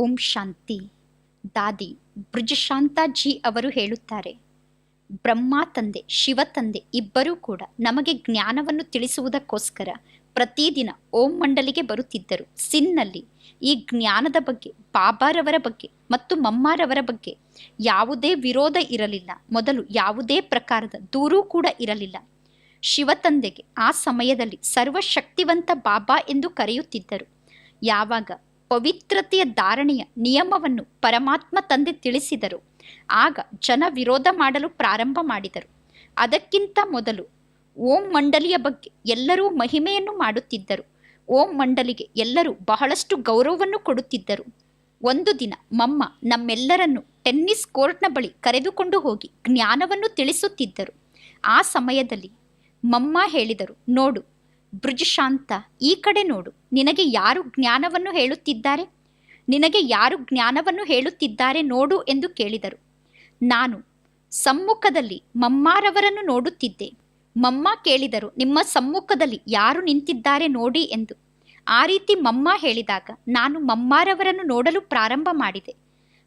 ಓಂ ಶಾಂತಿ. ದಾದಿ ಬ್ರಿಜಶಾಂತಾಜಿ ಅವರು ಹೇಳುತ್ತಾರೆ, ಬ್ರಹ್ಮ ತಂದೆ ಶಿವ ತಂದೆ ಇಬ್ಬರೂ ಕೂಡ ನಮಗೆ ಜ್ಞಾನವನ್ನು ತಿಳಿಸುವುದಕ್ಕೋಸ್ಕರ ಪ್ರತಿದಿನ ಓಂ ಮಂಡಲಿಗೆ ಬರುತ್ತಿದ್ದರು. ಸಿನ್ನಲ್ಲಿ ಈ ಜ್ಞಾನದ ಬಗ್ಗೆ, ಬಾಬಾರವರ ಬಗ್ಗೆ ಮತ್ತು ಮಮ್ಮಾರವರ ಬಗ್ಗೆ ಯಾವುದೇ ವಿರೋಧ ಇರಲಿಲ್ಲ. ಮೊದಲು ಯಾವುದೇ ಪ್ರಕಾರದ ದೂರೂ ಕೂಡ ಇರಲಿಲ್ಲ. ಶಿವ ತಂದೆಗೆ ಆ ಸಮಯದಲ್ಲಿ ಸರ್ವಶಕ್ತಿವಂತ ಬಾಬಾ ಎಂದು ಕರೆಯುತ್ತಿದ್ದರು. ಯಾವಾಗ ಪವಿತ್ರತೆಯ ಧಾರಣೆಯ ನಿಯಮವನ್ನು ಪರಮಾತ್ಮ ತಂದೆ ತಿಳಿಸಿದರು, ಆಗ ಜನ ವಿರೋಧ ಮಾಡಲು ಪ್ರಾರಂಭ ಮಾಡಿದರು. ಅದಕ್ಕಿಂತ ಮೊದಲು ಓಂ ಮಂಡಲಿಯ ಬಗ್ಗೆ ಎಲ್ಲರೂ ಮಹಿಮೆಯನ್ನು ಮಾಡುತ್ತಿದ್ದರು. ಓಂ ಮಂಡಲಿಗೆ ಎಲ್ಲರೂ ಬಹಳಷ್ಟು ಗೌರವವನ್ನು ಕೊಡುತ್ತಿದ್ದರು. ಒಂದು ದಿನ ಮಮ್ಮ ನಮ್ಮೆಲ್ಲರನ್ನು ಟೆನ್ನಿಸ್ ಕೋರ್ಟ್ನ ಬಳಿ ಕರೆದುಕೊಂಡು ಹೋಗಿ ಜ್ಞಾನವನ್ನು ತಿಳಿಸುತ್ತಿದ್ದರು. ಆ ಸಮಯದಲ್ಲಿ ಮಮ್ಮ ಹೇಳಿದರು, ನೋಡು ಬ್ರಿಜಶಾಂತ, ಈ ಕಡೆ ನೋಡು, ನಿನಗೆ ಯಾರು ಜ್ಞಾನವನ್ನು ಹೇಳುತ್ತಿದ್ದಾರೆ, ನಿನಗೆ ಯಾರು ಜ್ಞಾನವನ್ನು ಹೇಳುತ್ತಿದ್ದಾರೆ ನೋಡು ಎಂದು ಕೇಳಿದರು. ನಾನು ಸಮ್ಮುಖದಲ್ಲಿ ಮಮ್ಮಾರವರನ್ನು ನೋಡುತ್ತಿದ್ದೆ. ಮಮ್ಮ ಕೇಳಿದರು, ನಿಮ್ಮ ಸಮ್ಮುಖದಲ್ಲಿ ಯಾರು ನಿಂತಿದ್ದಾರೆ ನೋಡಿ ಎಂದು. ಆ ರೀತಿ ಮಮ್ಮ ಹೇಳಿದಾಗ ನಾನು ಮಮ್ಮಾರವರನ್ನು ನೋಡಲು ಪ್ರಾರಂಭ ಮಾಡಿದೆ.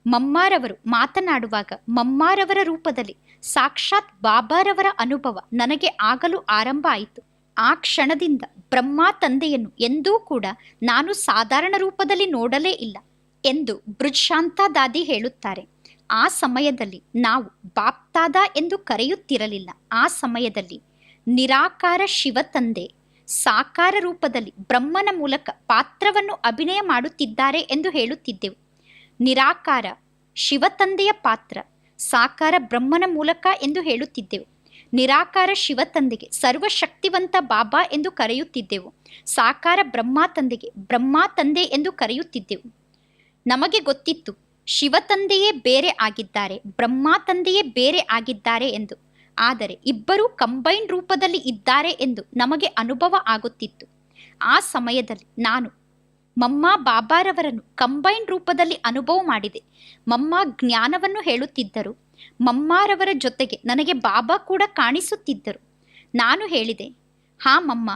ಮಮ್ಮಾರವರು ಮಾತನಾಡುವಾಗ ಮಮ್ಮಾರವರ ರೂಪದಲ್ಲಿ ಸಾಕ್ಷಾತ್ ಬಾಬಾರವರ ಅನುಭವ ನನಗೆ ಆಗಲು ಆರಂಭ ಆಯಿತು. ಆ ಕ್ಷಣದಿಂದ ಬ್ರಹ್ಮ ತಂದೆಯನ್ನು ಎಂದೂ ಕೂಡ ನಾನು ಸಾಧಾರಣ ರೂಪದಲ್ಲಿ ನೋಡಲೇ ಇಲ್ಲ ಎಂದು ಬ್ರಿಜಶಾಂತಾ ದಾದಿ ಹೇಳುತ್ತಾರೆ. ಆ ಸಮಯದಲ್ಲಿ ನಾವು ಬಾಪ್ತಾದ ಎಂದು ಕರೆಯುತ್ತಿರಲಿಲ್ಲ. ಆ ಸಮಯದಲ್ಲಿ ನಿರಾಕಾರ ಶಿವ ತಂದೆ ಸಾಕಾರ ರೂಪದಲ್ಲಿ ಬ್ರಹ್ಮನ ಮೂಲಕ ಪಾತ್ರವನ್ನು ಅಭಿನಯ ಮಾಡುತ್ತಿದ್ದಾರೆ ಎಂದು ಹೇಳುತ್ತಿದ್ದೆವು. ನಿರಾಕಾರ ಶಿವ ತಂದೆಯ ಪಾತ್ರ, ಸಾಕಾರ ಬ್ರಹ್ಮನ ಮೂಲಕ ಎಂದು ಹೇಳುತ್ತಿದ್ದೆವು. ನಿರಾಕಾರ ಶಿವ ತಂದೆಗೆ ಸರ್ವಶಕ್ತಿವಂತ ಬಾಬಾ ಎಂದು ಕರೆಯುತ್ತಿದ್ದೆವು. ಸಾಕಾರ ಬ್ರಹ್ಮ ತಂದೆಗೆ ಬ್ರಹ್ಮ ತಂದೆ ಎಂದು ಕರೆಯುತ್ತಿದ್ದೆವು. ನಮಗೆ ಗೊತ್ತಿತ್ತು ಶಿವ ತಂದೆಯೇ ಬೇರೆ ಆಗಿದ್ದಾರೆ, ಬ್ರಹ್ಮ ತಂದೆಯೇ ಬೇರೆ ಆಗಿದ್ದಾರೆ ಎಂದು. ಆದರೆ ಇಬ್ಬರೂ ಕಂಬೈನ್ ರೂಪದಲ್ಲಿ ಇದ್ದಾರೆ ಎಂದು ನಮಗೆ ಅನುಭವ ಆಗುತ್ತಿತ್ತು. ಆ ಸಮಯದಲ್ಲಿ ನಾನು ಮಮ್ಮ ಬಾಬಾರವರನ್ನು ಕಂಬೈನ್ ರೂಪದಲ್ಲಿ ಅನುಭವ ಮಾಡಿದೆ. ಮಮ್ಮ ಜ್ಞಾನವನ್ನು ಹೇಳುತ್ತಿದ್ದರು. ಮಮ್ಮಾರವರ ಜೊತೆಗೆ ನನಗೆ ಬಾಬಾ ಕೂಡ ಕಾಣಿಸುತ್ತಿದ್ದರು. ನಾನು ಹೇಳಿದೆ, ಹಾ ಮಮ್ಮ,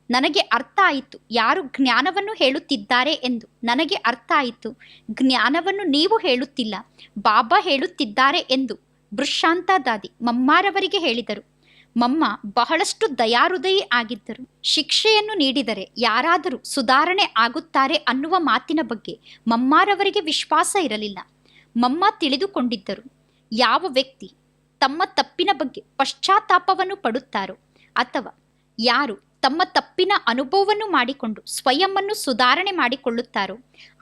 ನನಗೆ ಅರ್ಥ ಆಯಿತು ಯಾರು ಜ್ಞಾನವನ್ನು ಹೇಳುತ್ತಿದ್ದಾರೆ ಎಂದು. ನನಗೆ ಅರ್ಥ ಆಯಿತು, ಜ್ಞಾನವನ್ನು ನೀವು ಹೇಳುತ್ತಿಲ್ಲ, ಬಾಬಾ ಹೇಳುತ್ತಿದ್ದಾರೆ ಎಂದು ಬ್ರಿಜಶಾಂತಾ ದಾದಿ ಮಮ್ಮಾರವರಿಗೆ ಹೇಳಿದರು. ಮಮ್ಮ ಬಹಳಷ್ಟು ದಯಾಹೃದಯಿ ಆಗಿದ್ದರು. ಶಿಕ್ಷೆಯನ್ನು ನೀಡಿದರೆ ಯಾರಾದರೂ ಸುಧಾರಣೆ ಆಗುತ್ತಾರೆ ಅನ್ನುವ ಮಾತಿನ ಬಗ್ಗೆ ಮಮ್ಮಾರವರಿಗೆ ವಿಶ್ವಾಸ ಇರಲಿಲ್ಲ. ಮಮ್ಮ ತಿಳಿದುಕೊಂಡಿದ್ದರು, ಯಾವ ವ್ಯಕ್ತಿ ತಮ್ಮ ತಪ್ಪಿನ ಬಗ್ಗೆ ಪಶ್ಚಾತ್ತಾಪವನ್ನು ಪಡುತ್ತಾರೋ ಅಥವಾ ಯಾರು ತಮ್ಮ ತಪ್ಪಿನ ಅನುಭವವನ್ನು ಮಾಡಿಕೊಂಡು ಸ್ವಯಂವನ್ನು ಸುಧಾರಣೆ ಮಾಡಿಕೊಳ್ಳುತ್ತಾರೋ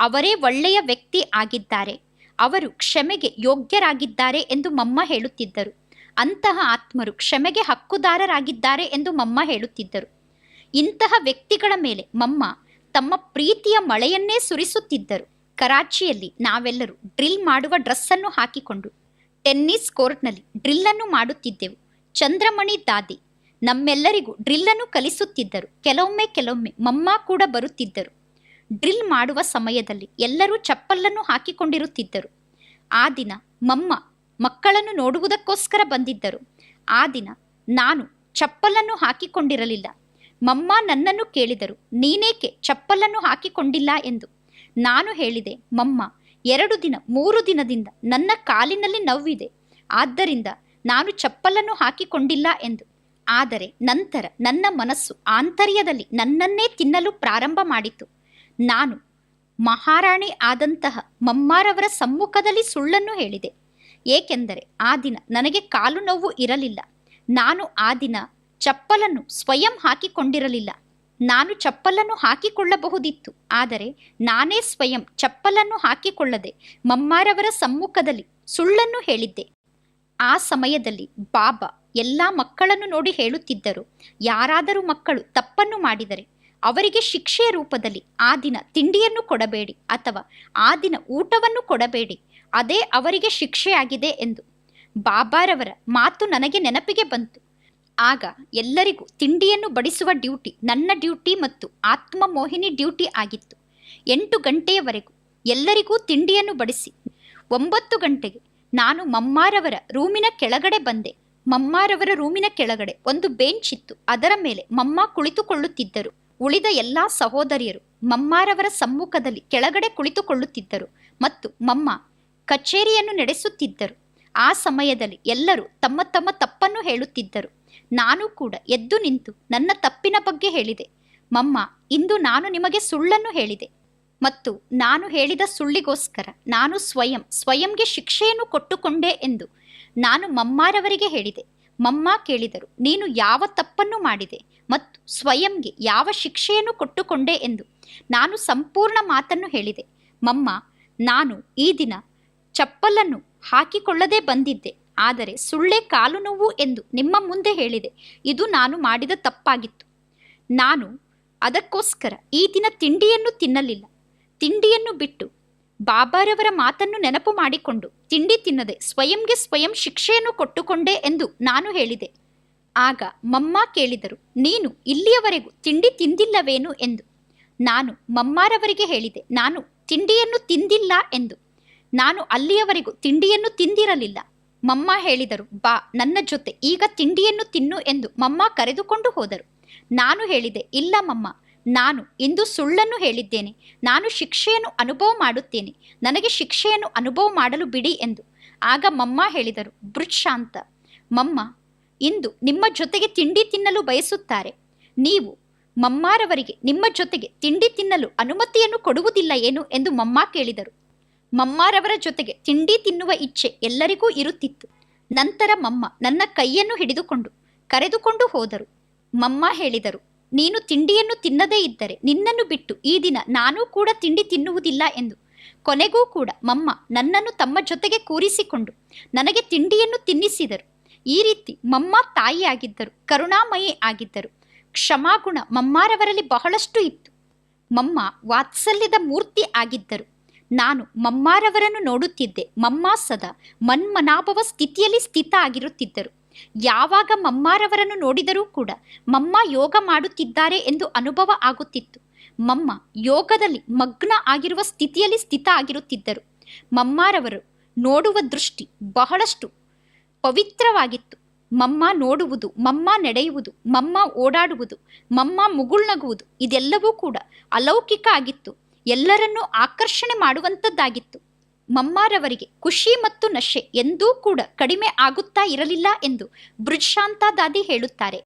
ಅವರೇ ಒಳ್ಳೆಯ ವ್ಯಕ್ತಿ ಆಗಿದ್ದಾರೆ, ಅವರು ಕ್ಷಮೆಗೆ ಯೋಗ್ಯರಾಗಿದ್ದಾರೆ ಎಂದು ಮಮ್ಮ ಹೇಳುತ್ತಿದ್ದರು. ಅಂತಹ ಆತ್ಮರು ಕ್ಷಮೆಗೆ ಹಕ್ಕುದಾರರಾಗಿದ್ದಾರೆ ಎಂದು ಮಮ್ಮ ಹೇಳುತ್ತಿದ್ದರು. ಇಂತಹ ವ್ಯಕ್ತಿಗಳ ಮೇಲೆ ಮಮ್ಮ ತಮ್ಮ ಪ್ರೀತಿಯ ಮಳೆಯನ್ನೇ ಸುರಿಸುತ್ತಿದ್ದರು. ಕರಾಚಿಯಲ್ಲಿ ನಾವೆಲ್ಲರೂ ಡ್ರಿಲ್ ಮಾಡುವ ಡ್ರೆಸ್ಸನ್ನು ಹಾಕಿಕೊಂಡು ಟೆನ್ನಿಸ್ ಕೋರ್ಟ್ನಲ್ಲಿ ಡ್ರಿಲ್ಲನ್ನು ಮಾಡುತ್ತಿದ್ದೆವು. ಚಂದ್ರಮಣಿ ದಾದಿ ನಮ್ಮೆಲ್ಲರಿಗೂ ಡ್ರಿಲ್ಲನ್ನು ಕಲಿಸುತ್ತಿದ್ದರು. ಕೆಲವೊಮ್ಮೆ ಮಮ್ಮ ಕೂಡ ಬರುತ್ತಿದ್ದರು. ಡ್ರಿಲ್ ಮಾಡುವ ಸಮಯದಲ್ಲಿ ಎಲ್ಲರೂ ಚಪ್ಪಲನ್ನು ಹಾಕಿಕೊಂಡಿರುತ್ತಿದ್ದರು. ಆ ದಿನ ಮಮ್ಮ ಮಕ್ಕಳನ್ನು ನೋಡುವುದಕ್ಕೋಸ್ಕರ ಬಂದಿದ್ದರು. ಆ ದಿನ ನಾನು ಚಪ್ಪಲನ್ನು ಹಾಕಿಕೊಂಡಿರಲಿಲ್ಲ. ಮಮ್ಮ ನನ್ನನ್ನು ಕೇಳಿದರು, ನೀನೇಕೆ ಚಪ್ಪಲನ್ನು ಹಾಕಿಕೊಂಡಿಲ್ಲ ಎಂದು. ನಾನು ಹೇಳಿದೆ, ಮಮ್ಮ 2 ದಿನ 3 ದಿನದಿಂದ ನನ್ನ ಕಾಲಿನಲ್ಲಿ ನೋವಿದೆ, ಆದ್ದರಿಂದ ನಾನು ಚಪ್ಪಲನ್ನು ಹಾಕಿಕೊಂಡಿಲ್ಲ ಎಂದು. ಆದರೆ ನಂತರ ನನ್ನ ಮನಸ್ಸು ಆಂತರ್ಯದಲ್ಲಿ ನನ್ನನ್ನೇ ತಿನ್ನಲು ಪ್ರಾರಂಭ ಮಾಡಿತು. ನಾನು ಮಹಾರಾಣಿ ಆದಂತಹ ಮಮ್ಮಾರವರ ಸಮ್ಮುಖದಲ್ಲಿ ಸುಳ್ಳನ್ನು ಹೇಳಿದೆ. ಏಕೆಂದರೆ ಆ ದಿನ ನನಗೆ ಕಾಲು ನೋವು ಇರಲಿಲ್ಲ. ನಾನು ಆ ದಿನ ಚಪ್ಪಲನ್ನು ಸ್ವಯಂ ಹಾಕಿಕೊಂಡಿರಲಿಲ್ಲ. ನಾನು ಚಪ್ಪಲನ್ನು ಹಾಕಿಕೊಳ್ಳಬಹುದಿತ್ತು, ಆದರೆ ನಾನೇ ಸ್ವಯಂ ಚಪ್ಪಲನ್ನು ಹಾಕಿಕೊಳ್ಳದೆ ಮಮ್ಮಾರವರ ಸಮ್ಮುಖದಲ್ಲಿ ಸುಳ್ಳನ್ನು ಹೇಳಿದ್ದೆ. ಆ ಸಮಯದಲ್ಲಿ ಬಾಬಾ ಎಲ್ಲ ಮಕ್ಕಳನ್ನು ನೋಡಿ ಹೇಳುತ್ತಿದ್ದರು, ಯಾರಾದರೂ ಮಕ್ಕಳು ತಪ್ಪನ್ನು ಮಾಡಿದರೆ ಅವರಿಗೆ ಶಿಕ್ಷೆಯ ರೂಪದಲ್ಲಿ ಆ ದಿನ ತಿಂಡಿಯನ್ನು ಕೊಡಬೇಡಿ ಅಥವಾ ಆ ದಿನ ಊಟವನ್ನು ಕೊಡಬೇಡಿ, ಅದೇ ಅವರಿಗೆ ಶಿಕ್ಷೆಯಾಗಿದೆ ಎಂದು. ಬಾಬಾರವರ ಮಾತು ನನಗೆ ನೆನಪಿಗೆ ಬಂತು. ಆಗ ಎಲ್ಲರಿಗೂ ತಿಂಡಿಯನ್ನು ಬಡಿಸುವ ಡ್ಯೂಟಿ ನನ್ನ ಡ್ಯೂಟಿ ಮತ್ತು ಆತ್ಮ ಮೋಹಿನಿ ಡ್ಯೂಟಿ ಆಗಿತ್ತು. 8 ಗಂಟೆಯವರೆಗೂ ಎಲ್ಲರಿಗೂ ತಿಂಡಿಯನ್ನು ಬಡಿಸಿ 9 ಗಂಟೆಗೆ ನಾನು ಮಮ್ಮಾರವರ ರೂಮಿನ ಕೆಳಗಡೆ ಬಂದೆ. ಮಮ್ಮಾರವರ ರೂಮಿನ ಕೆಳಗಡೆ ಒಂದು ಬೆಂಚ್ ಇತ್ತು. ಅದರ ಮೇಲೆ ಮಮ್ಮ ಕುಳಿತುಕೊಳ್ಳುತ್ತಿದ್ದರು. ಉಳಿದ ಎಲ್ಲ ಸಹೋದರಿಯರು ಮಮ್ಮಾರವರ ಸಮ್ಮುಖದಲ್ಲಿ ಕೆಳಗಡೆ ಕುಳಿತುಕೊಳ್ಳುತ್ತಿದ್ದರು ಮತ್ತು ಮಮ್ಮ ಕಚೇರಿಯನ್ನು ನಡೆಸುತ್ತಿದ್ದರು. ಆ ಸಮಯದಲ್ಲಿ ಎಲ್ಲರೂ ತಮ್ಮ ತಮ್ಮ ತಪ್ಪನ್ನು ಹೇಳುತ್ತಿದ್ದರು. ನಾನು ಕೂಡ ಎದ್ದು ನಿಂತು ನನ್ನ ತಪ್ಪಿನ ಬಗ್ಗೆ ಹೇಳಿದೆ. ಮಮ್ಮ, ಇಂದು ನಾನು ನಿಮಗೆ ಸುಳ್ಳನ್ನು ಹೇಳಿದೆ ಮತ್ತು ನಾನು ಹೇಳಿದ ಸುಳ್ಳಿಗೋಸ್ಕರ ನಾನು ಸ್ವಯಂಗೆ ಶಿಕ್ಷೆಯನ್ನು ಕೊಟ್ಟುಕೊಂಡೆ ಎಂದು ನಾನು ಮಮ್ಮಾರವರಿಗೆ ಹೇಳಿದೆ. ಮಮ್ಮ ಕೇಳಿದರು, ನೀನು ಯಾವ ತಪ್ಪನ್ನು ಮಾಡಿದೆ ಮತ್ತು ಸ್ವಯಂಗೆ ಯಾವ ಶಿಕ್ಷೆಯನ್ನು ಕೊಟ್ಟುಕೊಂಡೆ ಎಂದು. ನಾನು ಸಂಪೂರ್ಣ ಮಾತನ್ನು ಹೇಳಿದೆ. ಮಮ್ಮ, ನಾನು ಈ ದಿನ ಚಪ್ಪಲನ್ನು ಹಾಕಿಕೊಳ್ಳದೆ ಬಂದಿದ್ದೆ, ಆದರೆ ಸುಳ್ಳೆ ಕಾಲು ನೋವು ಎಂದು ನಿಮ್ಮ ಮುಂದೆ ಹೇಳಿದೆ. ಇದು ನಾನು ಮಾಡಿದ ತಪ್ಪಾಗಿತ್ತು. ನಾನು ಅದಕ್ಕೋಸ್ಕರ ಈ ದಿನ ತಿಂಡಿಯನ್ನು ತಿನ್ನಲಿಲ್ಲ. ತಿಂಡಿಯನ್ನು ಬಿಟ್ಟು ಬಾಬಾರವರ ಮಾತನ್ನು ನೆನಪು ಮಾಡಿಕೊಂಡು ತಿಂಡಿ ತಿನ್ನದೆ ಸ್ವಯಂ ಶಿಕ್ಷೆಯನ್ನು ಕೊಟ್ಟುಕೊಂಡೆ ಎಂದು ನಾನು ಹೇಳಿದೆ. ಆಗ ಮಮ್ಮ ಕೇಳಿದರು, ನೀನು ಇಲ್ಲಿಯವರೆಗೂ ತಿಂಡಿ ತಿಂದಿಲ್ಲವೇನು ಎಂದು. ನಾನು ಮಮ್ಮಾರವರಿಗೆ ಹೇಳಿದೆ, ನಾನು ತಿಂಡಿಯನ್ನು ತಿಂದಿಲ್ಲ ಎಂದು. ನಾನು ಅಲ್ಲಿಯವರೆಗೂ ತಿಂಡಿಯನ್ನು ತಿಂದಿರಲಿಲ್ಲ. ಮಮ್ಮ ಹೇಳಿದರು, ಬಾ ನನ್ನ ಜೊತೆ ಈಗ ತಿಂಡಿಯನ್ನು ತಿನ್ನು ಎಂದು ಮಮ್ಮ ಕರೆದುಕೊಂಡು ಹೋದರು. ನಾನು ಹೇಳಿದೆ, ಇಲ್ಲ ಮಮ್ಮ, ನಾನು ಇಂದು ಸುಳ್ಳನ್ನು ಹೇಳಿದ್ದೇನೆ. ನಾನು ಶಿಕ್ಷೆಯನ್ನು ಅನುಭವ ಮಾಡುತ್ತೇನೆ. ನನಗೆ ಶಿಕ್ಷೆಯನ್ನು ಅನುಭವ ಮಾಡಲು ಬಿಡಿ ಎಂದು. ಆಗ ಮಮ್ಮ ಹೇಳಿದರು, ಶಾಂತ, ಮಮ್ಮ ಇಂದು ನಿಮ್ಮ ಜೊತೆಗೆ ತಿಂಡಿ ತಿನ್ನಲು ಬಯಸುತ್ತಾರೆ. ನೀವು ಮಮ್ಮಾರವರಿಗೆ ನಿಮ್ಮ ಜೊತೆಗೆ ತಿಂಡಿ ತಿನ್ನಲು ಅನುಮತಿಯನ್ನು ಕೊಡುವುದಿಲ್ಲ ಏನು ಎಂದು ಮಮ್ಮ ಕೇಳಿದರು. ಮಮ್ಮಾರವರ ಜೊತೆಗೆ ತಿಂಡಿ ತಿನ್ನುವ ಇಚ್ಛೆ ಎಲ್ಲರಿಗೂ ಇರುತ್ತಿತ್ತು. ನಂತರ ಮಮ್ಮ ನನ್ನ ಕೈಯನ್ನು ಹಿಡಿದುಕೊಂಡು ಕರೆದುಕೊಂಡು ಹೋದರು. ಮಮ್ಮ ಹೇಳಿದರು, ನೀನು ತಿಂಡಿಯನ್ನು ತಿನ್ನದೇ ಇದ್ದರೆ ನಿನ್ನನ್ನು ಬಿಟ್ಟು ಈ ದಿನ ನಾನೂ ಕೂಡ ತಿಂಡಿ ತಿನ್ನುವುದಿಲ್ಲ ಎಂದು. ಕೊನೆಗೂ ಕೂಡ ಮಮ್ಮ ನನ್ನನ್ನು ತಮ್ಮ ಜೊತೆಗೆ ಕೂರಿಸಿಕೊಂಡು ನನಗೆ ತಿಂಡಿಯನ್ನು ತಿನ್ನಿಸಿದರು. ಈ ರೀತಿ ಮಮ್ಮ ತಾಯಿಯಾಗಿದ್ದರು, ಕರುಣಾಮಯಿ ಆಗಿದ್ದರು. ಕ್ಷಮಾಗುಣ ಮಮ್ಮಾರವರಲ್ಲಿ ಬಹಳಷ್ಟು ಇತ್ತು. ಮಮ್ಮ ವಾತ್ಸಲ್ಯದ ಮೂರ್ತಿ ಆಗಿದ್ದರು. ನಾನು ಮಮ್ಮಾರವರನ್ನು ನೋಡುತ್ತಿದ್ದೆ. ಮಮ್ಮ ಸದಾ ಮನ್ಮನಾಭವ ಸ್ಥಿತಿಯಲ್ಲಿ ಸ್ಥಿತ ಆಗಿರುತ್ತಿದ್ದರು. ಯಾವಾಗ ಮಮ್ಮಾರವರನ್ನು ನೋಡಿದರೂ ಕೂಡ ಮಮ್ಮ ಯೋಗ ಮಾಡುತ್ತಿದ್ದಾರೆ ಎಂದು ಅನುಭವ ಆಗುತ್ತಿತ್ತು. ಮಮ್ಮ ಯೋಗದಲ್ಲಿ ಮಗ್ನ ಆಗಿರುವ ಸ್ಥಿತಿಯಲ್ಲಿ ಸ್ಥಿತ ಆಗಿರುತ್ತಿದ್ದರು. ಮಮ್ಮಾರವರು ನೋಡುವ ದೃಷ್ಟಿ ಬಹಳಷ್ಟು ಪವಿತ್ರವಾಗಿತ್ತು. ಮಮ್ಮ ನೋಡುವುದು, ಮಮ್ಮ ನಡೆಯುವುದು, ಮಮ್ಮ ಓಡಾಡುವುದು, ಮಮ್ಮ ಮುಗುಳ್ನಗುವುದು ಇದೆಲ್ಲವೂ ಕೂಡ ಅಲೌಕಿಕ ಆಗಿತ್ತು. ಎಲ್ಲರನ್ನೂ ಆಕರ್ಷಣೆ ಮಾಡುವಂಥದ್ದಾಗಿತ್ತು. ಮಮ್ಮಾರವರಿಗೆ ಖುಷಿ ಮತ್ತು ನಶೆ ಎಂದೂ ಕೂಡ ಕಡಿಮೆ ಆಗುತ್ತಾ ಇರಲಿಲ್ಲ ಎಂದು ಬ್ರಿಜ್ಶಾಂತಾ ದಾದಿ ಹೇಳುತ್ತಾರೆ.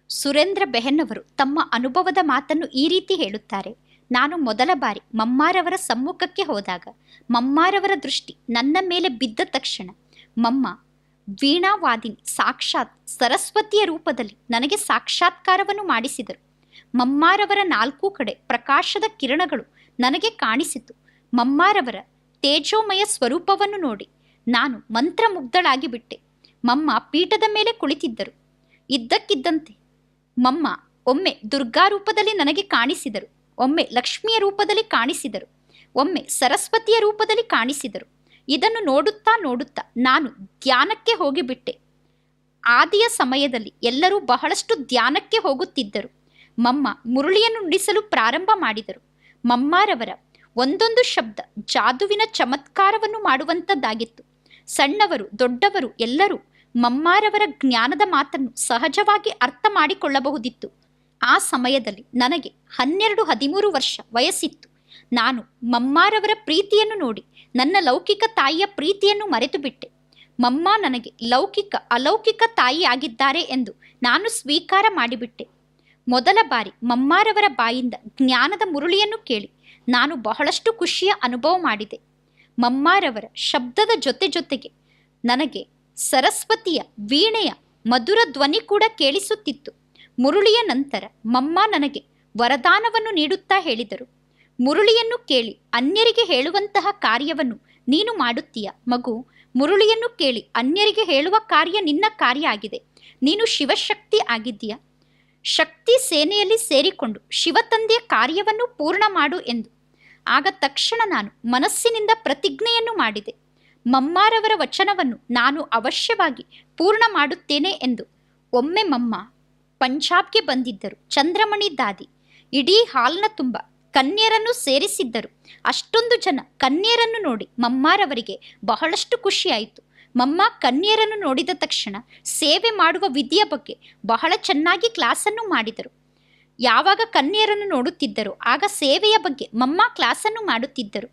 ಸುರೇಂದ್ರ ಬೆಹನ್ ಅವರು ತಮ್ಮ ಅನುಭವದ ಮಾತನ್ನು ಈ ರೀತಿ ಹೇಳುತ್ತಾರೆ. ನಾನು ಮೊದಲ ಬಾರಿ ಮಮ್ಮಾರವರ ಸಮ್ಮುಖಕ್ಕೆ ಹೋದಾಗ ಮಮ್ಮಾರವರ ದೃಷ್ಟಿ ನನ್ನ ಮೇಲೆ ಬಿದ್ದ ತಕ್ಷಣ ಮಮ್ಮ ವೀಣಾವಾದಿನಿ ಸಾಕ್ಷಾತ್ ಸರಸ್ವತಿಯ ರೂಪದಲ್ಲಿ ನನಗೆ ಸಾಕ್ಷಾತ್ಕಾರವನ್ನು ಮಾಡಿಸಿದರು. ಮಮ್ಮಾರವರ 4 ಕಡೆ ಪ್ರಕಾಶದ ಕಿರಣಗಳು ನನಗೆ ಕಾಣಿಸಿತು. ಮಮ್ಮಾರವರ ತೇಜೋಮಯ ಸ್ವರೂಪವನ್ನು ನೋಡಿ ನಾನು ಮಂತ್ರಮುಗ್ಧಳಾಗಿ ಬಿಟ್ಟೆ. ಮಮ್ಮ ಪೀಠದ ಮೇಲೆ ಕುಳಿತಿದ್ದರು. ಇದ್ದಕ್ಕಿದ್ದಂತೆ ಮಮ್ಮ ಒಮ್ಮೆ ದುರ್ಗಾ ರೂಪದಲ್ಲಿ ನನಗೆ ಕಾಣಿಸಿದರು, ಒಮ್ಮೆ ಲಕ್ಷ್ಮಿಯ ರೂಪದಲ್ಲಿ ಕಾಣಿಸಿದರು, ಒಮ್ಮೆ ಸರಸ್ವತಿಯ ರೂಪದಲ್ಲಿ ಕಾಣಿಸಿದರು. ಇದನ್ನು ನೋಡುತ್ತಾ ನೋಡುತ್ತಾ ನಾನು ಧ್ಯಾನಕ್ಕೆ ಹೋಗಿಬಿಟ್ಟೆ. ಆದಿಯ ಸಮಯದಲ್ಲಿ ಎಲ್ಲರೂ ಬಹಳಷ್ಟು ಧ್ಯಾನಕ್ಕೆ ಹೋಗುತ್ತಿದ್ದರು. ಮಮ್ಮ ಮುರುಳಿಯನ್ನು ನುಡಿಸಲು ಪ್ರಾರಂಭ ಮಾಡಿದರು. ಮಮ್ಮಾರವರ ಒಂದೊಂದು ಶಬ್ದ ಜಾದುವಿನ ಚಮತ್ಕಾರವನ್ನು ಮಾಡುವಂಥದ್ದಾಗಿತ್ತು. ಸಣ್ಣವರು ದೊಡ್ಡವರು ಎಲ್ಲರೂ ಮಮ್ಮಾರವರ ಜ್ಞಾನದ ಮಾತನ್ನು ಸಹಜವಾಗಿ ಅರ್ಥ ಮಾಡಿಕೊಳ್ಳಬಹುದಿತ್ತು. ಆ ಸಮಯದಲ್ಲಿ ನನಗೆ 12-13 ವರ್ಷ ವಯಸ್ಸಿತ್ತು. ನಾನು ಮಮ್ಮಾರವರ ಪ್ರೀತಿಯನ್ನು ನೋಡಿ ನನ್ನ ಲೌಕಿಕ ತಾಯಿಯ ಪ್ರೀತಿಯನ್ನು ಮರೆತು ಬಿಟ್ಟೆ. ಮಮ್ಮ ನನಗೆ ಲೌಕಿಕ ಅಲೌಕಿಕ ತಾಯಿಯಾಗಿದ್ದಾರೆ ಎಂದು ನಾನು ಸ್ವೀಕಾರ ಮಾಡಿಬಿಟ್ಟೆ. ಮೊದಲ ಬಾರಿ ಮಮ್ಮಾರವರ ಬಾಯಿಂದ ಜ್ಞಾನದ ಮುರುಳಿಯನ್ನು ಕೇಳಿ ನಾನು ಬಹಳಷ್ಟು ಖುಷಿಯ ಅನುಭವ ಮಾಡಿದೆ. ಮಮ್ಮಾರವರ ಶಬ್ದದ ಜೊತೆಗೆ ನನಗೆ ಸರಸ್ವತಿಯ ವೀಣೆಯ ಮಧುರ ಧ್ವನಿ ಕೂಡ ಕೇಳಿಸುತ್ತಿತ್ತು. ಮುರುಳಿಯ ನಂತರ ಮಮ್ಮ ನನಗೆ ವರದಾನವನ್ನು ನೀಡುತ್ತಾ ಹೇಳಿದರು, ಮುರುಳಿಯನ್ನು ಕೇಳಿ ಅನ್ಯರಿಗೆ ಹೇಳುವಂತಹ ಕಾರ್ಯವನ್ನು ನೀನು ಮಾಡುತ್ತೀಯ ಮಗು. ಮುರುಳಿಯನ್ನು ಕೇಳಿ ಅನ್ಯರಿಗೆ ಹೇಳುವ ಕಾರ್ಯ ನಿನ್ನ ಕಾರ್ಯ ಆಗಿದೆ. ನೀನು ಶಿವಶಕ್ತಿ ಆಗಿದ್ದೀಯ. ಶಕ್ತಿ ಸೇನೆಯಲ್ಲಿ ಸೇರಿಕೊಂಡು ಶಿವತಂದೆಯ ಕಾರ್ಯವನ್ನು ಪೂರ್ಣ ಮಾಡು ಎಂದು. ಆಗ ತಕ್ಷಣ ನಾನು ಮನಸ್ಸಿನಿಂದ ಪ್ರತಿಜ್ಞೆಯನ್ನು ಮಾಡಿದೆ. ಮಮ್ಮಾರವರ ವಚನವನ್ನು ನಾನು ಅವಶ್ಯವಾಗಿ ಪೂರ್ಣ ಮಾಡುತ್ತೇನೆ ಎಂದು. ಒಮ್ಮೆ ಮಮ್ಮ ಪಂಜಾಬ್ಗೆ ಬಂದಿದ್ದರು. ಚಂದ್ರಮಣಿ ದಾದಿ ಇಡೀ ಹಾಲ್ನ ತುಂಬ ಕನ್ಯರನ್ನು ಸೇರಿಸಿದ್ದರು. ಅಷ್ಟೊಂದು ಜನ ಕನ್ಯರನ್ನು ನೋಡಿ ಮಮ್ಮಾರವರಿಗೆ ಬಹಳಷ್ಟು ಖುಷಿಯಾಯಿತು. ಮಮ್ಮ ಕನ್ಯರನ್ನು ನೋಡಿದ ತಕ್ಷಣ ಸೇವೆ ಮಾಡುವ ವಿಧಿಯ ಬಗ್ಗೆ ಬಹಳ ಚೆನ್ನಾಗಿ ಕ್ಲಾಸನ್ನು ಮಾಡಿದರು. ಯಾವಾಗ ಕನ್ಯರನ್ನು ನೋಡುತ್ತಿದ್ದರೋ ಆಗ ಸೇವೆಯ ಬಗ್ಗೆ ಮಮ್ಮ ಕ್ಲಾಸನ್ನು ಮಾಡುತ್ತಿದ್ದರು.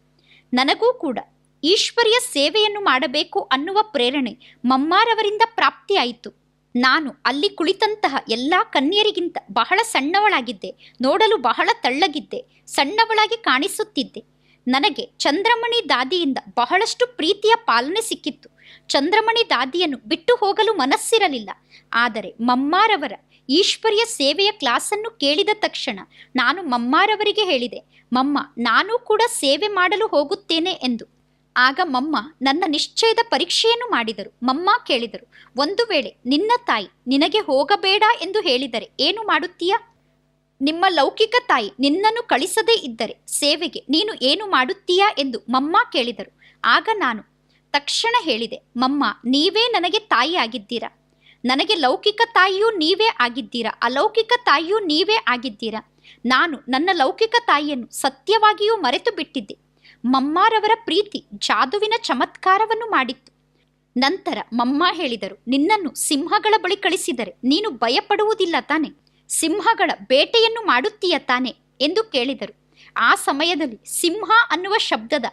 ನನಗೂ ಕೂಡ ಈಶ್ವರಿಯ ಸೇವೆಯನ್ನು ಮಾಡಬೇಕು ಅನ್ನುವ ಪ್ರೇರಣೆ ಮಮ್ಮಾರವರಿಂದ ಪ್ರಾಪ್ತಿಯಾಯಿತು. ನಾನು ಅಲ್ಲಿ ಕುಳಿತಂತಹ ಎಲ್ಲ ಕನ್ಯರಿಗಿಂತ ಬಹಳ ಸಣ್ಣವಳಾಗಿದ್ದೆ. ನೋಡಲು ಬಹಳ ತಳ್ಳಗಿದ್ದೆ, ಸಣ್ಣವಳಾಗಿ ಕಾಣಿಸುತ್ತಿದ್ದೆ. ನನಗೆ ಚಂದ್ರಮಣಿ ದಾದಿಯಿಂದ ಬಹಳಷ್ಟು ಪ್ರೀತಿಯ ಪಾಲನೆ ಸಿಕ್ಕಿತ್ತು. ಚಂದ್ರಮಣಿ ದಾದಿಯನ್ನು ಬಿಟ್ಟು ಹೋಗಲು ಮನಸ್ಸಿರಲಿಲ್ಲ. ಆದರೆ ಮಮ್ಮಾರವರ ಈಶ್ವರಿಯ ಸೇವೆಯ ಕ್ಲಾಸನ್ನು ಕೇಳಿದ ತಕ್ಷಣ ನಾನು ಮಮ್ಮಾರವರಿಗೆ ಹೇಳಿದೆ, ಮಮ್ಮ, ನಾನೂ ಕೂಡ ಸೇವೆ ಮಾಡಲು ಹೋಗುತ್ತೇನೆ ಎಂದು. ಆಗ ಮಮ್ಮ ನನ್ನ ನಿಶ್ಚಯದ ಪರೀಕ್ಷೆಯನ್ನು ಮಾಡಿದರು. ಮಮ್ಮ ಕೇಳಿದರು, ಒಂದು ವೇಳೆ ನಿನ್ನ ತಾಯಿ ನಿನಗೆ ಹೋಗಬೇಡ ಎಂದು ಹೇಳಿದರೆ ಏನು ಮಾಡುತ್ತೀಯಾ? ನಿಮ್ಮ ಲೌಕಿಕ ತಾಯಿ ನಿನ್ನನ್ನು ಕಳಿಸದೇ ಇದ್ದರೆ ಸೇವೆಗೆ ನೀನು ಏನು ಮಾಡುತ್ತೀಯಾ ಎಂದು ಮಮ್ಮ ಕೇಳಿದರು. ಆಗ ನಾನು ತಕ್ಷಣ ಹೇಳಿದೆ, ಮಮ್ಮ, ನೀವೇ ನನಗೆ ತಾಯಿ ಆಗಿದ್ದೀರಾ. ನನಗೆ ಲೌಕಿಕ ತಾಯಿಯೂ ನೀವೇ ಆಗಿದ್ದೀರಾ, ಅಲೌಕಿಕ ತಾಯಿಯೂ ನೀವೇ ಆಗಿದ್ದೀರಾ. ನಾನು ನನ್ನ ಲೌಕಿಕ ತಾಯಿಯನ್ನು ಸತ್ಯವಾಗಿಯೂ ಮರೆತು ಬಿಟ್ಟಿದ್ದೆ. ಮಮ್ಮಾರವರ ಪ್ರೀತಿ ಜಾದುವಿನ ಚಮತ್ಕಾರವನ್ನು ಮಾಡಿತ್ತು. ನಂತರ ಮಮ್ಮ ಹೇಳಿದರು, ನಿನ್ನನ್ನು ಸಿಂಹಗಳ ಬಳಿ ಕಳಿಸಿದರೆ ನೀನು ಭಯಪಡುವುದಿಲ್ಲ ತಾನೆ? ಸಿಂಹಗಳ ಬೇಟೆಯನ್ನು ಮಾಡುತ್ತೀಯ ತಾನೆ ಎಂದು ಕೇಳಿದರು. ಆ ಸಮಯದಲ್ಲಿ ಸಿಂಹ ಅನ್ನುವ ಶಬ್ದದ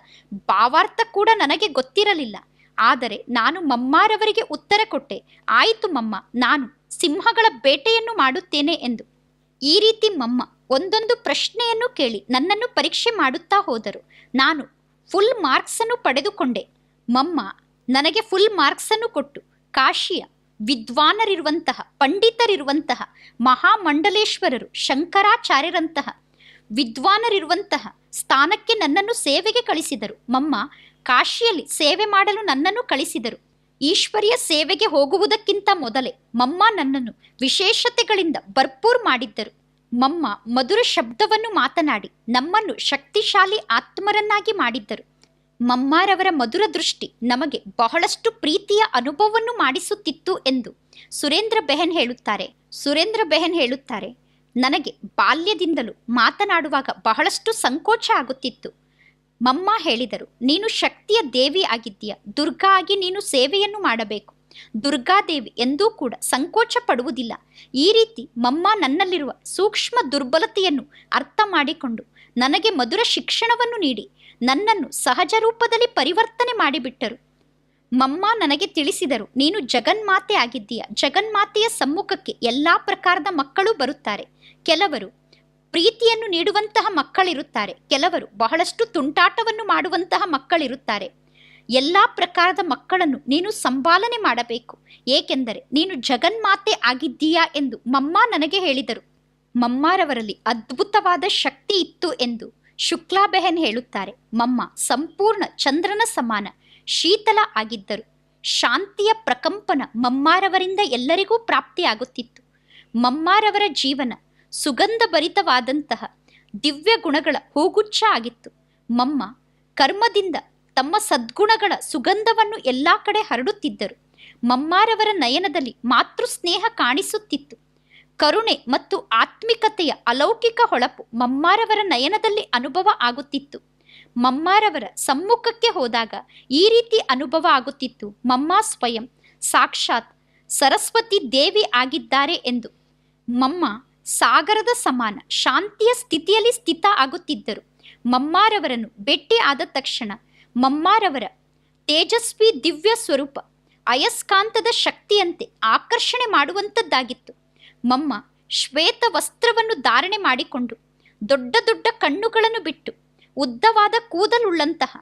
ಭಾವಾರ್ಥ ಕೂಡ ನನಗೆ ಗೊತ್ತಿರಲಿಲ್ಲ. ಆದರೆ ನಾನು ಮಮ್ಮಾರವರಿಗೆ ಉತ್ತರ ಕೊಟ್ಟೆ, ಆಯಿತು ಮಮ್ಮ, ನಾನು ಸಿಂಹಗಳ ಬೇಟೆಯನ್ನು ಮಾಡುತ್ತೇನೆ ಎಂದು. ಈ ರೀತಿ ಮಮ್ಮ ಒಂದೊಂದು ಪ್ರಶ್ನೆಯನ್ನು ಕೇಳಿ ನನ್ನನ್ನು ಪರೀಕ್ಷೆ ಮಾಡುತ್ತಾ ಹೋದರು. ನಾನು ಫುಲ್ ಮಾರ್ಕ್ಸನ್ನು ಪಡೆದುಕೊಂಡೆ. ಮಮ್ಮ ನನಗೆ ಫುಲ್ ಮಾರ್ಕ್ಸನ್ನು ಕೊಟ್ಟು ಕಾಶಿಯ ವಿದ್ವಾನರಿರುವಂತಹ, ಪಂಡಿತರಿರುವಂತಹ, ಮಹಾಮಂಡಲೇಶ್ವರರು, ಶಂಕರಾಚಾರ್ಯರಂತಹ ವಿದ್ವಾನರಿರುವಂತಹ ಸ್ಥಾನಕ್ಕೆ ನನ್ನನ್ನು ಸೇವೆಗೆ ಕಳಿಸಿದರು. ಮಮ್ಮ ಕಾಶಿಯಲ್ಲಿ ಸೇವೆ ಮಾಡಲು ನನ್ನನ್ನು ಕಳಿಸಿದರು. ಈಶ್ವರಿಯ ಸೇವೆಗೆ ಹೋಗುವುದಕ್ಕಿಂತ ಮೊದಲೇ ಮಮ್ಮ ನನ್ನನ್ನು ವಿಶೇಷತೆಗಳಿಂದ ಭರ್ಪೂರ್ ಮಾಡಿದ್ದರು. ಮಮ್ಮ ಮಧುರ ಶಬ್ದವನ್ನು ಮಾತನಾಡಿ ನಮ್ಮನ್ನು ಶಕ್ತಿಶಾಲಿ ಆತ್ಮರನ್ನಾಗಿ ಮಾಡಿದ್ದರು. ಮಮ್ಮಾರವರ ಮಧುರ ದೃಷ್ಟಿ ನಮಗೆ ಬಹಳಷ್ಟು ಪ್ರೀತಿಯ ಅನುಭವವನ್ನು ಮಾಡಿಸುತ್ತಿತ್ತು ಎಂದು ಸುರೇಂದ್ರ ಬೆಹನ್ ಹೇಳುತ್ತಾರೆ. ನನಗೆ ಬಾಲ್ಯದಿಂದಲೂ ಮಾತನಾಡುವಾಗ ಬಹಳಷ್ಟು ಸಂಕೋಚ ಆಗುತ್ತಿತ್ತು. ಮಮ್ಮ ಹೇಳಿದರು, ನೀನು ಶಕ್ತಿಯ ದೇವಿ ಆಗಿದ್ದೀಯ, ದುರ್ಗಾ ಆಗಿ ನೀನು ಸೇವೆಯನ್ನು ಮಾಡಬೇಕು. ದುರ್ಗಾದೇವಿ ಎಂದೂ ಕೂಡ ಸಂಕೋಚ ಪಡುವುದಿಲ್ಲ. ಈ ರೀತಿ ಮಮ್ಮ ನನ್ನಲ್ಲಿರುವ ಸೂಕ್ಷ್ಮ ದುರ್ಬಲತೆಯನ್ನು ಅರ್ಥ ಮಾಡಿಕೊಂಡು ನನಗೆ ಮಧುರ ಶಿಕ್ಷಣವನ್ನು ನೀಡಿ ನನ್ನನ್ನು ಸಹಜ ರೂಪದಲ್ಲಿ ಪರಿವರ್ತನೆ ಮಾಡಿಬಿಟ್ಟರು. ಮಮ್ಮ ನನಗೆ ತಿಳಿಸಿದರು, ನೀನು ಜಗನ್ಮಾತೆ ಆಗಿದ್ದೀಯ. ಜಗನ್ಮಾತೆಯ ಸಮ್ಮುಖಕ್ಕೆ ಎಲ್ಲ ಪ್ರಕಾರದ ಮಕ್ಕಳು ಬರುತ್ತಾರೆ. ಕೆಲವರು ಪ್ರೀತಿಯನ್ನು ನೀಡುವಂತಹ ಮಕ್ಕಳಿರುತ್ತಾರೆ, ಕೆಲವರು ಬಹಳಷ್ಟು ತುಂಟಾಟವನ್ನು ಮಾಡುವಂತಹ ಮಕ್ಕಳಿರುತ್ತಾರೆ. ಎಲ್ಲ ಪ್ರಕಾರದ ಮಕ್ಕಳನ್ನು ನೀನು ಸಂಪಾಲನೆ ಮಾಡಬೇಕು, ಏಕೆಂದರೆ ನೀನು ಜಗನ್ಮಾತೆ ಆಗಿದ್ದೀಯಾ ಎಂದು ಮಮ್ಮ ನನಗೆ ಹೇಳಿದರು. ಮಮ್ಮಾರವರಲ್ಲಿ ಅದ್ಭುತವಾದ ಶಕ್ತಿ ಇತ್ತು ಎಂದು ಶುಕ್ಲಾ ಬೆಹನ್ ಹೇಳುತ್ತಾರೆ. ಮಮ್ಮ ಸಂಪೂರ್ಣ ಚಂದ್ರನ ಸಮಾನ ಶೀತಲ ಆಗಿದ್ದರು. ಶಾಂತಿಯ ಪ್ರಕಂಪನ ಮಮ್ಮಾರವರಿಂದ ಎಲ್ಲರಿಗೂ ಪ್ರಾಪ್ತಿಯಾಗುತ್ತಿತ್ತು. ಮಮ್ಮಾರವರ ಜೀವನ ಸುಗಂಧಭರಿತವಾದಂತಹ ದಿವ್ಯ ಗುಣಗಳ ಹೂಗುಚ್ಛ ಆಗಿತ್ತು. ಮಮ್ಮ ಕರ್ಮದಿಂದ ತಮ್ಮ ಸದ್ಗುಣಗಳ ಸುಗಂಧವನ್ನು ಎಲ್ಲ ಕಡೆ ಹರಡುತ್ತಿದ್ದರು. ಮಮ್ಮಾರವರ ನಯನದಲ್ಲಿ ಮಾತೃ ಸ್ನೇಹ ಕಾಣಿಸುತ್ತಿತ್ತು. ಕರುಣೆ ಮತ್ತು ಆತ್ಮಿಕತೆಯ ಅಲೌಕಿಕ ಹೊಳಪು ಮಮ್ಮಾರವರ ನಯನದಲ್ಲಿ ಅನುಭವ ಆಗುತ್ತಿತ್ತು. ಮಮ್ಮಾರವರ ಸಮ್ಮುಖಕ್ಕೆ ಹೋದಾಗ ಈ ರೀತಿ ಅನುಭವ ಆಗುತ್ತಿತ್ತು, ಮಮ್ಮ ಸ್ವಯಂ ಸಾಕ್ಷಾತ್ ಸರಸ್ವತಿ ದೇವಿ ಆಗಿದ್ದಾರೆ ಎಂದು. ಮಮ್ಮ ಸಾಗರದ ಸಮಾನ ಶಾಂತಿಯ ಸ್ಥಿತಿಯಲ್ಲಿ ಸ್ಥಿತ ಆಗುತ್ತಿದ್ದರು. ಮಮ್ಮಾರವರನ್ನು ಭೇಟಿ ಆದ ತಕ್ಷಣ ಮಮ್ಮಾರವರ ತೇಜಸ್ವಿ ದಿವ್ಯ ಸ್ವರೂಪ ಅಯಸ್ಕಾಂತದ ಶಕ್ತಿಯಂತೆ ಆಕರ್ಷಣೆ ಮಾಡುವಂಥದ್ದಾಗಿತ್ತು. ಮಮ್ಮ ಶ್ವೇತ ವಸ್ತ್ರವನ್ನು ಧಾರಣೆ ಮಾಡಿಕೊಂಡು ದೊಡ್ಡ ದೊಡ್ಡ ಕಣ್ಣುಗಳನ್ನು ಬಿಟ್ಟು ಉದ್ದವಾದ ಕೂದಲುಳ್ಳಂತಹ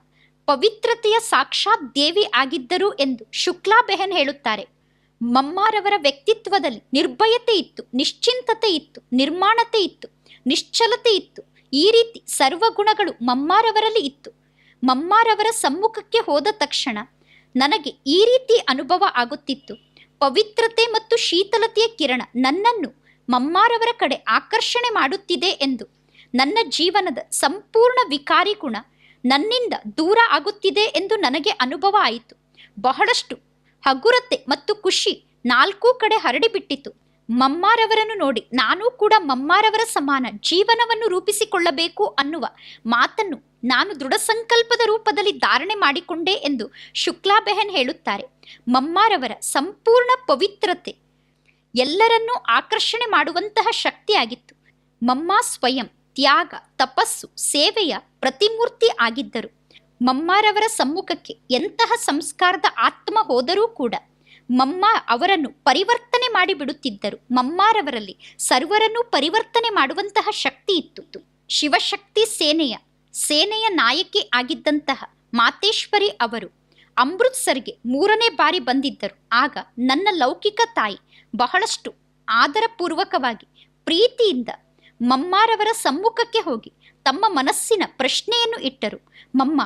ಪವಿತ್ರತೆಯ ಸಾಕ್ಷಾತ್ ದೇವಿ ಆಗಿದ್ದರು ಎಂದು ಶುಕ್ಲಾ ಬೆಹನ್ ಹೇಳುತ್ತಾರೆ. ಮಮ್ಮಾರವರ ವ್ಯಕ್ತಿತ್ವದಲ್ಲಿ ನಿರ್ಭಯತೆ ಇತ್ತು, ನಿಶ್ಚಿಂತತೆ ಇತ್ತು, ನಿರ್ಮಾಣತೆ ಇತ್ತು, ನಿಶ್ಚಲತೆ ಇತ್ತು. ಈ ರೀತಿ ಸರ್ವಗುಣಗಳು ಮಮ್ಮಾರವರಲ್ಲಿ ಇತ್ತು. ಮಮ್ಮಾರವರ ಸಮ್ಮುಖಕ್ಕೆ ಹೋದ ತಕ್ಷಣ ನನಗೆ ಈ ರೀತಿ ಅನುಭವ ಆಗುತ್ತಿತ್ತು. ಪವಿತ್ರತೆ ಮತ್ತು ಶೀತಲತೆಯ ಕಿರಣ ನನ್ನನ್ನು ಮಮ್ಮಾರವರ ಕಡೆ ಆಕರ್ಷಣೆ ಮಾಡುತ್ತಿದೆ ಎಂದು. ನನ್ನ ಜೀವನದ ಸಂಪೂರ್ಣ ವಿಕಾರಿ ಗುಣ ನನ್ನಿಂದ ದೂರ ಆಗುತ್ತಿದೆ ಎಂದು ನನಗೆ ಅನುಭವ ಆಯಿತು. ಬಹಳಷ್ಟು ಹಗುರತೆ ಮತ್ತು ಖುಷಿ ನಾಲ್ಕೂ ಕಡೆ ಹರಡಿಬಿಟ್ಟಿತು. ಮಮ್ಮಾರವರನ್ನು ನೋಡಿ ನಾನೂ ಕೂಡ ಮಮ್ಮಾರವರ ಸಮಾನ ಜೀವನವನ್ನು ರೂಪಿಸಿಕೊಳ್ಳಬೇಕು ಅನ್ನುವ ಮಾತನ್ನು ನಾನು ದೃಢ ಸಂಕಲ್ಪದ ರೂಪದಲ್ಲಿ ಧಾರಣೆ ಮಾಡಿಕೊಂಡೆ ಎಂದು ಶುಕ್ಲಾ ಬೆಹನ್ ಹೇಳುತ್ತಾರೆ. ಮಮ್ಮಾರವರ ಸಂಪೂರ್ಣ ಪವಿತ್ರತೆ ಎಲ್ಲರನ್ನೂ ಆಕರ್ಷಣೆ ಮಾಡುವಂತಹ ಶಕ್ತಿಯಾಗಿತ್ತು. ಮಮ್ಮ ಸ್ವಯಂ ತ್ಯಾಗ, ತಪಸ್ಸು, ಸೇವೆಯ ಪ್ರತಿಮೂರ್ತಿ ಆಗಿದ್ದರು. ಮಮ್ಮಾರವರ ಸಮ್ಮುಖಕ್ಕೆ ಎಂತಹ ಸಂಸ್ಕಾರದ ಆತ್ಮ ಹೋದರೂ ಕೂಡ ಮಮ್ಮ ಅವರನ್ನು ಪರಿವರ್ತನೆ ಮಾಡಿಬಿಡುತ್ತಿದ್ದರು. ಮಮ್ಮಾರವರಲ್ಲಿ ಸರ್ವರನ್ನು ಪರಿವರ್ತನೆ ಮಾಡುವಂತಹ ಶಕ್ತಿ ಇತ್ತು. ಶಿವಶಕ್ತಿ ಸೇನೆಯ ನಾಯಕಿ ಆಗಿದ್ದಂತಹ ಮಾತೇಶ್ವರಿ ಅವರು ಅಮೃತ್ಸರ್ಗೆ 3ನೇ ಬಾರಿ ಬಂದಿದ್ದರು. ಆಗ ನನ್ನ ಲೌಕಿಕ ತಾಯಿ ಬಹಳಷ್ಟು ಆದರಪೂರ್ವಕವಾಗಿ ಪ್ರೀತಿಯಿಂದ ಮಮ್ಮಾರವರ ಸಮ್ಮುಖಕ್ಕೆ ಹೋಗಿ ತಮ್ಮ ಮನಸ್ಸಿನ ಪ್ರಶ್ನೆಯನ್ನು ಇಟ್ಟರು. ಮಮ್ಮ,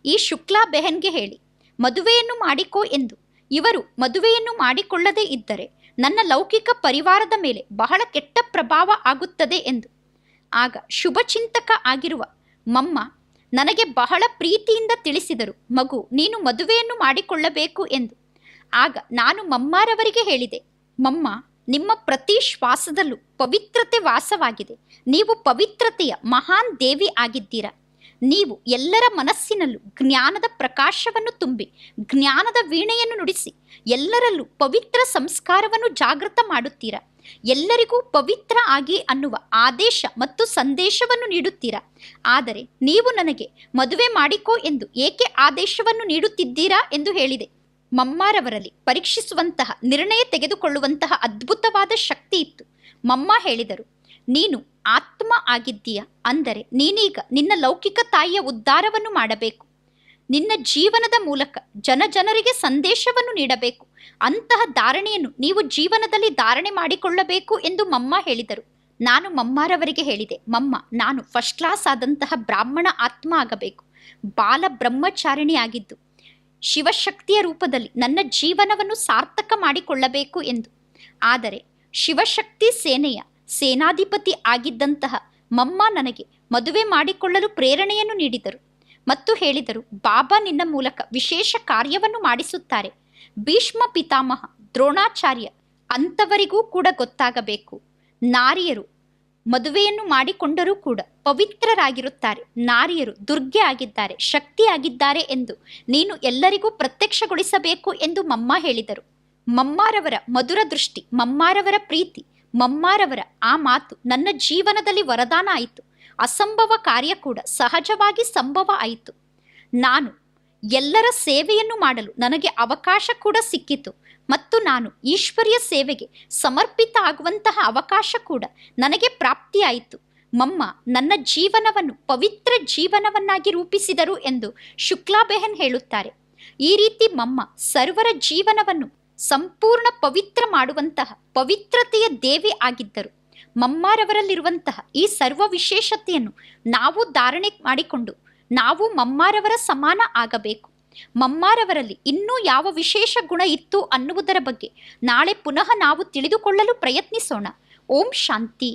ಈ ಶುಕ್ಲಾ ಬೆಹನ್ಗೆ ಹೇಳಿ ಮದುವೆಯನ್ನು ಮಾಡಿಕೋ ಎಂದು. ಇವರು ಮದುವೆಯನ್ನು ಮಾಡಿಕೊಳ್ಳದೇ ಇದ್ದರೆ ನನ್ನ ಲೌಕಿಕ ಪರಿವಾರದ ಮೇಲೆ ಬಹಳ ಕೆಟ್ಟ ಪ್ರಭಾವ ಆಗುತ್ತದೆ ಎಂದು. ಆಗ ಶುಭಚಿಂತಕ ಆಗಿರುವ ಮಮ್ಮ ನನಗೆ ಬಹಳ ಪ್ರೀತಿಯಿಂದ ತಿಳಿಸಿದರು, ಮಗು, ನೀನು ಮದುವೆಯನ್ನು ಮಾಡಿಕೊಳ್ಳಬೇಕು ಎಂದು. ಆಗ ನಾನು ಮಮ್ಮಾರವರಿಗೆ ಹೇಳಿದೆ, ಮಮ್ಮ, ನಿಮ್ಮ ಪ್ರತಿ ಶ್ವಾಸದಲ್ಲೂ ಪವಿತ್ರತೆ ವಾಸವಾಗಿದೆ. ನೀವು ಪವಿತ್ರತೆಯ ಮಹಾನ್ ದೇವಿ ಆಗಿದ್ದೀರಾ. ನೀವು ಎಲ್ಲರ ಮನಸ್ಸಿನಲ್ಲೂ ಜ್ಞಾನದ ಪ್ರಕಾಶವನ್ನು ತುಂಬಿ ಜ್ಞಾನದ ವೀಣೆಯನ್ನು ನುಡಿಸಿ ಎಲ್ಲರಲ್ಲೂ ಪವಿತ್ರ ಸಂಸ್ಕಾರವನ್ನು ಜಾಗೃತ ಮಾಡುತ್ತೀರಾ. ಎಲ್ಲರಿಗೂ ಪವಿತ್ರ ಆಗಿ ಅನ್ನುವ ಆದೇಶ ಮತ್ತು ಸಂದೇಶವನ್ನು ನೀಡುತ್ತೀರಾ. ಆದರೆ ನೀವು ನನಗೆ ಮದುವೆ ಮಾಡಿಕೋ ಎಂದು ಏಕೆ ಆದೇಶವನ್ನು ನೀಡುತ್ತಿದ್ದೀರಾ ಎಂದು ಹೇಳಿದೆ. ಮಮ್ಮಾರವರಲ್ಲಿ ಪರೀಕ್ಷಿಸುವಂತಹ, ನಿರ್ಣಯ ತೆಗೆದುಕೊಳ್ಳುವಂತಹ ಅದ್ಭುತವಾದ ಶಕ್ತಿ ಇತ್ತು. ಮಮ್ಮ ಹೇಳಿದರು, ನೀನು ಆತ್ಮ ಆಗಿದ್ದೀಯ, ಅಂದರೆ ನೀನೀಗ ನಿನ್ನ ಲೌಕಿಕ ತಾಯಿಯ ಉದ್ಧಾರವನ್ನು ಮಾಡಬೇಕು. ನಿನ್ನ ಜೀವನದ ಮೂಲಕ ಜನರಿಗೆ ಸಂದೇಶವನ್ನು ನೀಡಬೇಕು. ಅಂತಹ ಧಾರಣೆಯನ್ನು ನೀವು ಜೀವನದಲ್ಲಿ ಧಾರಣೆ ಮಾಡಿಕೊಳ್ಳಬೇಕು ಎಂದು ಮಮ್ಮ ಹೇಳಿದರು. ನಾನು ಮಮ್ಮಾರವರಿಗೆ ಹೇಳಿದೆ, ಮಮ್ಮ, ನಾನು ಫಸ್ಟ್ ಕ್ಲಾಸ್ ಆದಂತಹ ಬ್ರಾಹ್ಮಣ ಆತ್ಮ ಆಗಬೇಕು, ಬಾಲ ಬ್ರಹ್ಮಚಾರಿಣಿ ಆಗಿದ್ದು ಶಿವಶಕ್ತಿಯ ರೂಪದಲ್ಲಿ ನನ್ನ ಜೀವನವನ್ನು ಸಾರ್ಥಕ ಮಾಡಿಕೊಳ್ಳಬೇಕು ಎಂದು. ಆದರೆ ಶಿವಶಕ್ತಿ ಸೇನೆಯ ಸೇನಾಧಿಪತಿ ಆಗಿದ್ದಂತಹ ಮಮ್ಮ ನನಗೆ ಮದುವೆ ಮಾಡಿಕೊಳ್ಳಲು ಪ್ರೇರಣೆಯನ್ನು ನೀಡಿದರು ಮತ್ತು ಹೇಳಿದರು, ಬಾಬಾ ನಿನ್ನ ಮೂಲಕ ವಿಶೇಷ ಕಾರ್ಯವನ್ನು ಮಾಡಿಸುತ್ತಾರೆ. ಭೀಷ್ಮ ಪಿತಾಮಹ, ದ್ರೋಣಾಚಾರ್ಯ ಅಂಥವರಿಗೂ ಕೂಡ ಗೊತ್ತಾಗಬೇಕು, ನಾರಿಯರು ಮದುವೆಯನ್ನು ಮಾಡಿಕೊಂಡರೂ ಕೂಡ ಪವಿತ್ರರಾಗಿರುತ್ತಾರೆ, ನಾರಿಯರು ದುರ್ಗೆ ಆಗಿದ್ದಾರೆ, ಶಕ್ತಿ ಆಗಿದ್ದಾರೆ ಎಂದು ನೀನು ಎಲ್ಲರಿಗೂ ಪ್ರತ್ಯಕ್ಷಗೊಳಿಸಬೇಕು ಎಂದು ಮಮ್ಮ ಹೇಳಿದರು. ಮಮ್ಮಾರವರ ಮಧುರ ದೃಷ್ಟಿ, ಮಮ್ಮಾರವರ ಪ್ರೀತಿ, ಮಮ್ಮಾರವರ ಆ ಮಾತು ನನ್ನ ಜೀವನದಲ್ಲಿ ವರದಾನ ಆಯಿತು. ಅಸಂಭವ ಕಾರ್ಯ ಕೂಡ ಸಹಜವಾಗಿ ಸಂಭವ ಆಯಿತು. ನಾನು ಎಲ್ಲರ ಸೇವೆಯನ್ನು ಮಾಡಲು ನನಗೆ ಅವಕಾಶ ಕೂಡ ಸಿಕ್ಕಿತು ಮತ್ತು ನಾನು ಈಶ್ವರ್ಯ ಸೇವೆಗೆ ಸಮರ್ಪಿತ ಆಗುವಂತಹ ಅವಕಾಶ ಕೂಡ ನನಗೆ ಪ್ರಾಪ್ತಿಯಾಯಿತು. ಮಮ್ಮ ನನ್ನ ಜೀವನವನ್ನು ಪವಿತ್ರ ಜೀವನವನ್ನಾಗಿ ರೂಪಿಸಿದರು ಎಂದು ಶುಕ್ಲಾಬೆಹನ್ ಹೇಳುತ್ತಾರೆ. ಈ ರೀತಿ ಮಮ್ಮ ಸರ್ವರ ಜೀವನವನ್ನು ಸಂಪೂರ್ಣ ಪವಿತ್ರ ಮಾಡುವಂತಹ ಪವಿತ್ರತೆಯ ದೇವಿ ಆಗಿದ್ದರು. ಮಮ್ಮಾರವರಲ್ಲಿರುವಂತಹ ಈ ಸರ್ವ ವಿಶೇಷತೆಯನ್ನು ನಾವು ಧಾರಣೆ ಮಾಡಿಕೊಂಡು ನಾವು ಮಮ್ಮಾರವರ ಸಮಾನ ಆಗಬೇಕು. ಮಮ್ಮಾರವರಲ್ಲಿ ಇನ್ನೂ ಯಾವ ವಿಶೇಷ ಗುಣ ಇತ್ತು ಅನ್ನುವುದರ ಬಗ್ಗೆ ನಾಳೆ ಪುನಃ ನಾವು ತಿಳಿದುಕೊಳ್ಳಲು ಪ್ರಯತ್ನಿಸೋಣ. ಓಂ ಶಾಂತಿ.